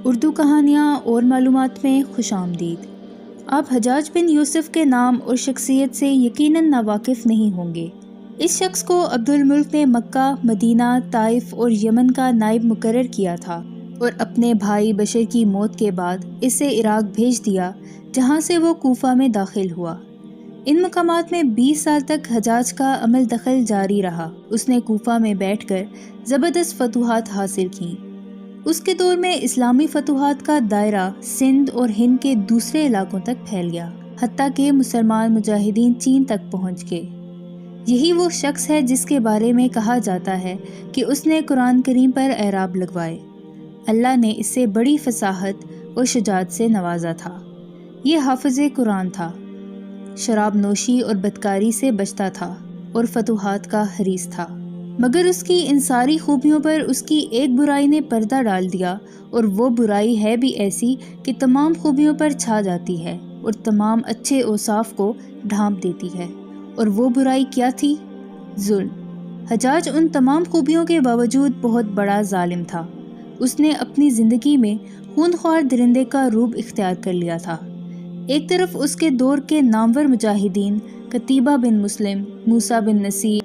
اردو کہانیاں اور معلومات میں خوش آمدید۔ آپ حجاج بن یوسف کے نام اور شخصیت سے یقیناً ناواقف نہیں ہوں گے۔ اس شخص کو عبد الملک نے مکہ، مدینہ، طائف اور یمن کا نائب مقرر کیا تھا اور اپنے بھائی بشر کی موت کے بعد اسے عراق بھیج دیا، جہاں سے وہ کوفہ میں داخل ہوا۔ ان مقامات میں 20 سال تک حجاج کا عمل دخل جاری رہا۔ اس نے کوفہ میں بیٹھ کر زبردست فتوحات حاصل کیں۔ اس کے دور میں اسلامی فتوحات کا دائرہ سندھ اور ہند کے دوسرے علاقوں تک پھیل گیا، حتیٰ کہ مسلمان مجاہدین چین تک پہنچ گئے۔ یہی وہ شخص ہے جس کے بارے میں کہا جاتا ہے کہ اس نے قرآن کریم پر اعراب لگوائے۔ اللہ نے اس سے بڑی فصاحت اور شجاعت سے نوازا تھا۔ یہ حافظ قرآن تھا، شراب نوشی اور بدکاری سے بچتا تھا اور فتوحات کا حریص تھا، مگر اس کی ان ساری خوبیوں پر اس کی ایک برائی نے پردہ ڈال دیا، اور وہ برائی ہے بھی ایسی کہ تمام خوبیوں پر چھا جاتی ہے اور تمام اچھے اوصاف کو ڈھانپ دیتی ہے۔ اور وہ برائی کیا تھی؟ ظلم۔ حجاج ان تمام خوبیوں کے باوجود بہت بڑا ظالم تھا۔ اس نے اپنی زندگی میں خون خوار درندے کا روپ اختیار کر لیا تھا۔ ایک طرف اس کے دور کے نامور مجاہدین قتیبہ بن مسلم، موسیٰ بن نصیر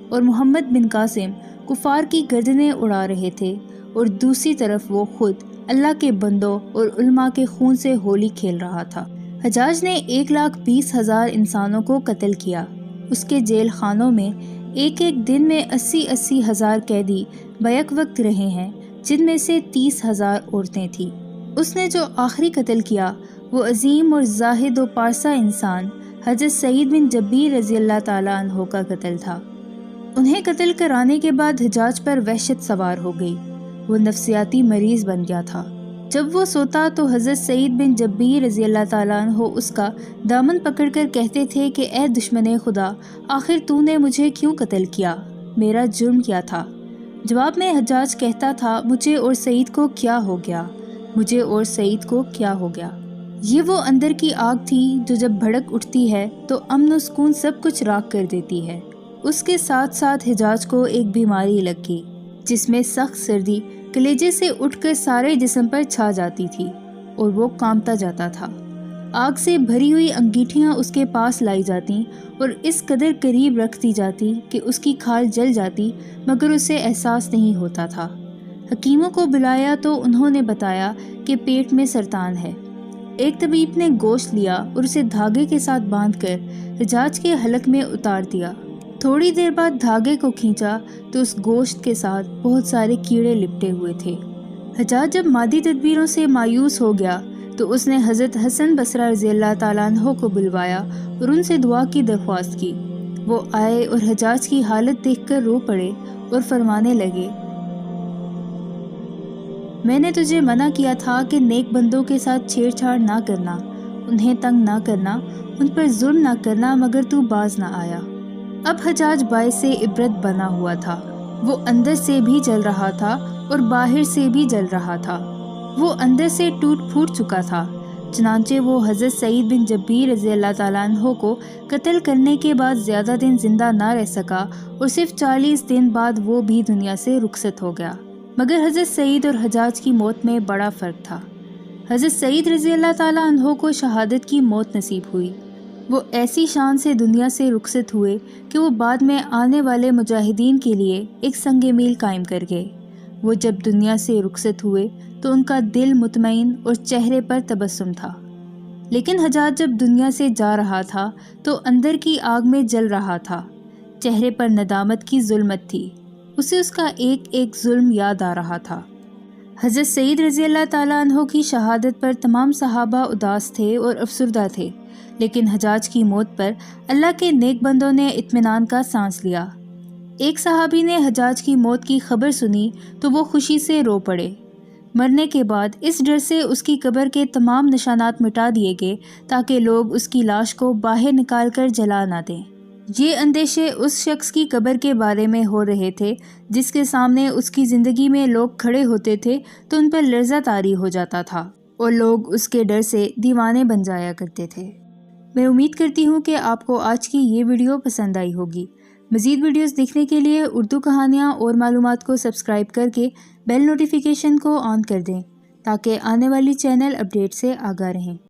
اور محمد بن قاسم کفار کی گردنیں اڑا رہے تھے، اور دوسری طرف وہ خود اللہ کے بندوں اور علماء کے خون سے ہولی کھیل رہا تھا۔ حجاج نے 1,20,000 انسانوں کو قتل کیا۔ اس کے جیل خانوں میں ایک ایک دن میں 80,000 قیدی بیک وقت رہے ہیں، جن میں سے 30,000 عورتیں تھیں۔ اس نے جو آخری قتل کیا وہ عظیم اور زاہد و پارسا انسان حضرت سعید بن جبیر رضی اللہ تعالیٰ عنہ کا قتل تھا۔ انہیں قتل کرانے کے بعد حجاج پر وحشت سوار ہو گئی۔ وہ نفسیاتی مریض بن گیا تھا۔ جب وہ سوتا تو حضرت سعید بن جبیر رضی اللہ تعالیٰ عنہ اس کا دامن پکڑ کر کہتے تھے کہ اے دشمن خدا، آخر تو نے مجھے کیوں قتل کیا؟ میرا جرم کیا تھا؟ جواب میں حجاج کہتا تھا، مجھے اور سعید کو کیا ہو گیا؟ مجھے اور سعید کو کیا ہو گیا؟ یہ وہ اندر کی آگ تھی جو جب بھڑک اٹھتی ہے تو امن و سکون سب کچھ راکھ کر دیتی ہے۔ اس کے ساتھ ساتھ حجاج کو ایک بیماری لگ گئی، جس میں سخت سردی کلیجے سے اٹھ کر سارے جسم پر چھا جاتی تھی اور وہ کانپتا جاتا تھا۔ آگ سے بھری ہوئی انگیٹھیاں اس کے پاس لائی جاتی اور اس قدر قریب رکھ دی جاتی کہ اس کی کھال جل جاتی، مگر اسے احساس نہیں ہوتا تھا۔ حکیموں کو بلایا تو انہوں نے بتایا کہ پیٹ میں سرطان ہے۔ ایک طبیب نے گوشت لیا اور اسے دھاگے کے ساتھ باندھ کر حجاج کے حلق میں اتار دیا۔ تھوڑی دیر بعد دھاگے کو کھینچا تو اس گوشت کے ساتھ بہت سارے کیڑے لپٹے ہوئے تھے۔ حجاج جب مادی تدبیروں سے مایوس ہو گیا تو اس نے حضرت حسن بصری رضی اللہ تعالیٰ عنہ کو بلوایا اور ان سے دعا کی درخواست کی۔ وہ آئے اور حجاج کی حالت دیکھ کر رو پڑے اور فرمانے لگے، میں نے تجھے منع کیا تھا کہ نیک بندوں کے ساتھ چھیڑ چھاڑ نہ کرنا، انہیں تنگ نہ کرنا، ان پر ظلم نہ کرنا، مگر تو باز نہ آیا۔ اب حجاج باعث عبرت بنا ہوا تھا۔ وہ اندر سے بھی جل رہا تھا اور باہر سے بھی جل رہا تھا۔ وہ اندر سے ٹوٹ پھوٹ چکا تھا، چنانچہ وہ حضرت سعید بن جبیر رضی اللہ تعالیٰ عنہ کو قتل کرنے کے بعد زیادہ دن زندہ نہ رہ سکا اور صرف 40 دن بعد وہ بھی دنیا سے رخصت ہو گیا۔ مگر حضرت سعید اور حجاج کی موت میں بڑا فرق تھا۔ حضرت سعید رضی اللہ تعالیٰ عنہ کو شہادت کی موت نصیب ہوئی۔ وہ ایسی شان سے دنیا سے رخصت ہوئے کہ وہ بعد میں آنے والے مجاہدین کے لیے ایک سنگ میل قائم کر گئے۔ وہ جب دنیا سے رخصت ہوئے تو ان کا دل مطمئن اور چہرے پر تبسم تھا، لیکن حجاج جب دنیا سے جا رہا تھا تو اندر کی آگ میں جل رہا تھا۔ چہرے پر ندامت کی ظلمت تھی، اسے اس کا ایک ایک ظلم یاد آ رہا تھا۔ حضرت سعید رضی اللہ تعالیٰ عنہ کی شہادت پر تمام صحابہ اداس تھے اور افسردہ تھے، لیکن حجاج کی موت پر اللہ کے نیک بندوں نے اطمینان کا سانس لیا۔ ایک صحابی نے حجاج کی موت کی خبر سنی تو وہ خوشی سے رو پڑے۔ مرنے کے بعد اس ڈر سے اس کی قبر کے تمام نشانات مٹا دیے گئے تاکہ لوگ اس کی لاش کو باہر نکال کر جلا نہ دیں۔ یہ اندیشے اس شخص کی قبر کے بارے میں ہو رہے تھے جس کے سامنے اس کی زندگی میں لوگ کھڑے ہوتے تھے تو ان پر لرزہ طاری ہو جاتا تھا اور لوگ اس کے ڈر سے دیوانے بن جایا کرتے تھے۔ میں امید کرتی ہوں کہ آپ کو آج کی یہ ویڈیو پسند آئی ہوگی۔ مزید ویڈیوز دیکھنے کے لیے اردو کہانیاں اور معلومات کو سبسکرائب کر کے بیل نوٹیفیکیشن کو آن کر دیں تاکہ آنے والی چینل اپڈیٹ سے آگاہ رہیں۔